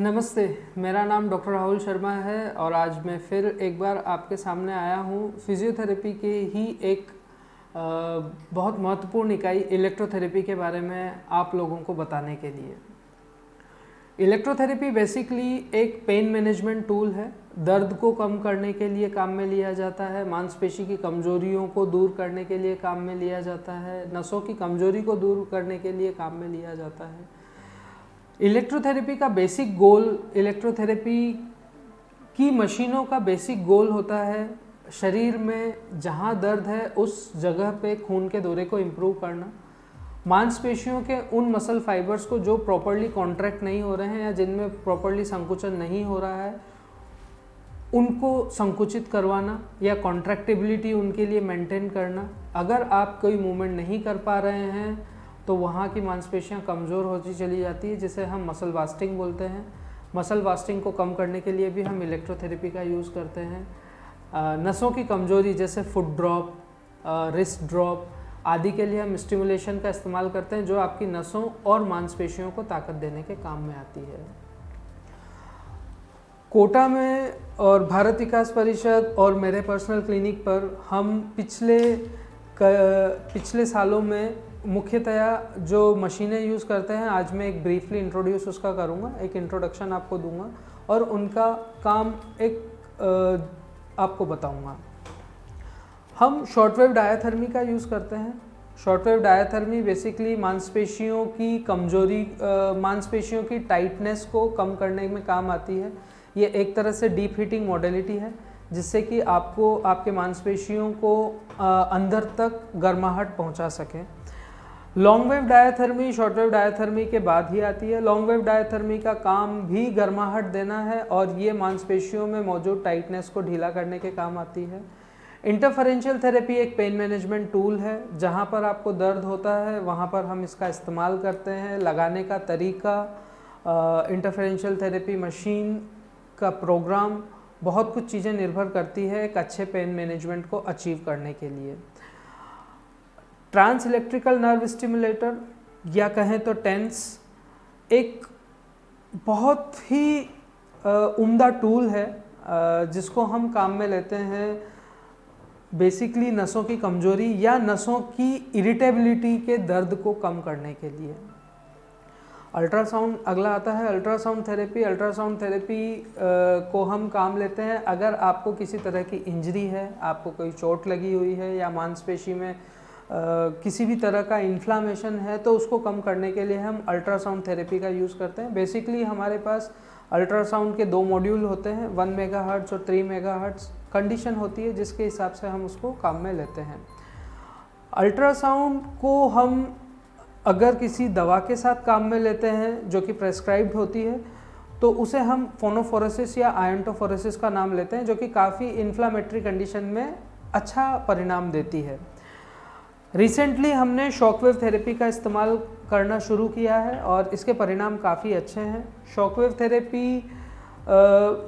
नमस्ते, मेरा नाम डॉक्टर राहुल शर्मा है और आज मैं फिर एक बार आपके सामने आया हूँ फिजियोथेरेपी के ही एक बहुत महत्वपूर्ण इकाई इलेक्ट्रोथेरेपी के बारे में आप लोगों को बताने के लिए। इलेक्ट्रोथेरेपी बेसिकली एक पेन मैनेजमेंट टूल है। दर्द को कम करने के लिए काम में लिया जाता है, मांसपेशी की कमजोरियों को दूर करने के लिए काम में लिया जाता है, नसों की कमजोरी को दूर करने के लिए काम में लिया जाता है। इलेक्ट्रोथेरेपी का बेसिक गोल, इलेक्ट्रोथेरेपी की मशीनों का बेसिक गोल होता है शरीर में जहाँ दर्द है उस जगह पे खून के दौरे को इम्प्रूव करना, मांसपेशियों के उन मसल फाइबर्स को जो प्रॉपरली कॉन्ट्रैक्ट नहीं हो रहे हैं या जिनमें प्रॉपरली संकुचन नहीं हो रहा है उनको संकुचित करवाना या कॉन्ट्रैक्टिबिलिटी उनके लिए मेंटेन करना। अगर आप कोई मूवमेंट नहीं कर पा रहे हैं तो वहाँ की मांसपेशियाँ कमज़ोर होती चली जाती है, जिसे हम मसल वास्टिंग बोलते हैं। मसल वास्टिंग को कम करने के लिए भी हम इलेक्ट्रोथेरेपी का यूज़ करते हैं। नसों की कमज़ोरी जैसे फुट ड्रॉप, रिस्ट ड्रॉप आदि के लिए हम स्टिमुलेशन का इस्तेमाल करते हैं, जो आपकी नसों और मांसपेशियों को ताकत देने के काम में आती है। कोटा में और भारत विकास परिषद और मेरे पर्सनल क्लिनिक पर हम पिछले सालों में मुख्यतया जो मशीनें यूज़ करते हैं, आज मैं एक ब्रीफली इंट्रोड्यूस उसका करूँगा, एक इंट्रोडक्शन आपको दूंगा और उनका काम आपको बताऊँगा। हम शॉर्टवेव डायाथर्मी का यूज़ करते हैं। शॉर्टवेव डायाथर्मी बेसिकली मांसपेशियों की कमजोरी, मांसपेशियों की टाइटनेस को कम करने में काम आती है। ये एक तरह से डीप हीटिंग मॉडलिटी है जिससे कि आपको आपके मांसपेशियों को अंदर तक गर्माहट पहुंचा सके। लॉन्ग वेव डायाथर्मी शॉर्ट वेव डायाथर्मी के बाद ही आती है। लॉन्ग वेव डायाथर्मी का काम भी गर्माहट देना है और ये मांसपेशियों में मौजूद टाइटनेस को ढीला करने के काम आती है। इंटरफेरेंशियल थेरेपी एक पेन मैनेजमेंट टूल है। जहाँ पर आपको दर्द होता है वहाँ पर हम इसका इस्तेमाल करते हैं। लगाने का तरीका, इंटरफेरेंशियल थेरेपी मशीन का प्रोग्राम, बहुत कुछ चीज़ें निर्भर करती है एक अच्छे पेन मैनेजमेंट को अचीव करने के लिए। ट्रांस इलेक्ट्रिकल नर्व स्टिमुलेटर या कहें तो टेंस एक बहुत ही उम्दा टूल है जिसको हम काम में लेते हैं बेसिकली नसों की कमजोरी या नसों की इरिटेबिलिटी के दर्द को कम करने के लिए। अल्ट्रासाउंड अगला आता है, अल्ट्रासाउंड थेरेपी। अल्ट्रासाउंड थेरेपी को हम काम लेते हैं अगर आपको किसी तरह की इंजरी है, आपको कोई चोट लगी हुई है या मांसपेशी में किसी भी तरह का इन्फ्लामेशन है तो उसको कम करने के लिए हम अल्ट्रासाउंड थेरेपी का यूज़ करते हैं। बेसिकली हमारे पास अल्ट्रासाउंड के 2 मॉड्यूल होते हैं, 1 मेगाहर्ट्ज़ और 3 मेगाहर्ट्ज़। कंडीशन होती है जिसके हिसाब से हम उसको काम में लेते हैं। अल्ट्रासाउंड को हम अगर किसी दवा के साथ काम में लेते हैं जो कि प्रेस्क्राइब्ड होती है तो उसे हम फोनोफोरेसिस या आयंटोफोरेसिस का नाम लेते हैं, जो कि काफ़ी इन्फ्लामेटरी कंडीशन में अच्छा परिणाम देती है। रिसेंटली हमने शॉकवेव थेरेपी का इस्तेमाल करना शुरू किया है और इसके परिणाम काफ़ी अच्छे हैं। शॉकवेव थेरेपी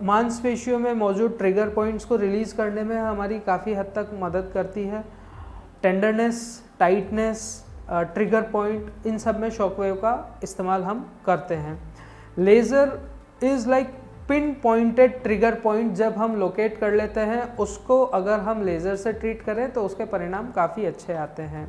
मांसपेशियों में मौजूद ट्रिगर पॉइंट्स को रिलीज़ करने में हमारी काफ़ी हद तक मदद करती है। टेंडरनेस, टाइटनेस, ट्रिगर पॉइंट, इन सब में शॉकवेव का इस्तेमाल हम करते हैं। Laser is like pin pointed trigger point. जब हम लोकेट कर लेते हैं उसको अगर हम लेज़र से ट्रीट करें तो उसके परिणाम काफ़ी अच्छे आते हैं।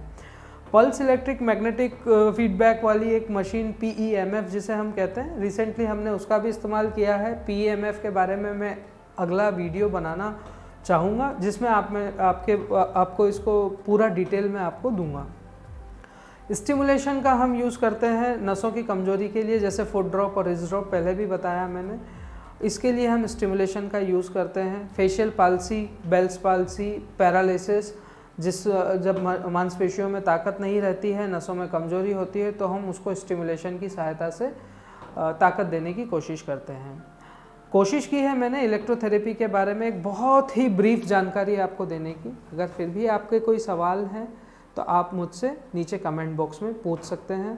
पल्स इलेक्ट्रिक मैग्नेटिक फीडबैक वाली एक मशीन PEMF जिसे हम कहते हैं, रिसेंटली हमने उसका भी इस्तेमाल किया है। PEMF के बारे में मैं अगला वीडियो बनाना चाहूँगा जिसमें आपको इसको पूरा डिटेल में आपको दूंगा। स्टिमुलेशन का हम यूज़ करते हैं नसों की कमजोरी के लिए, जैसे फुट ड्रॉप और रिस्ट ड्रॉप पहले भी बताया मैंने। इसके लिए हम स्टिमुलेशन का यूज़ करते हैं। Facial palsy, Bell's palsy, paralysis, जब मांसपेशियों में ताकत नहीं रहती है, नसों में कमजोरी होती है तो हम उसको स्टिमुलेशन की सहायता से ताकत देने की कोशिश करते हैं। कोशिश की है मैंने इलेक्ट्रोथेरेपी के बारे में एक बहुत ही ब्रीफ जानकारी आपको देने की। अगर फिर भी आपके कोई सवाल हैं तो आप मुझसे नीचे कमेंट बॉक्स में पूछ सकते हैं।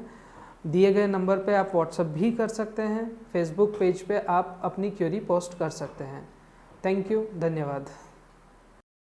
दिए गए नंबर पे आप व्हाट्सएप भी कर सकते हैं। फेसबुक पेज पे आप अपनी क्वेरी पोस्ट कर सकते हैं। थैंक यू, धन्यवाद।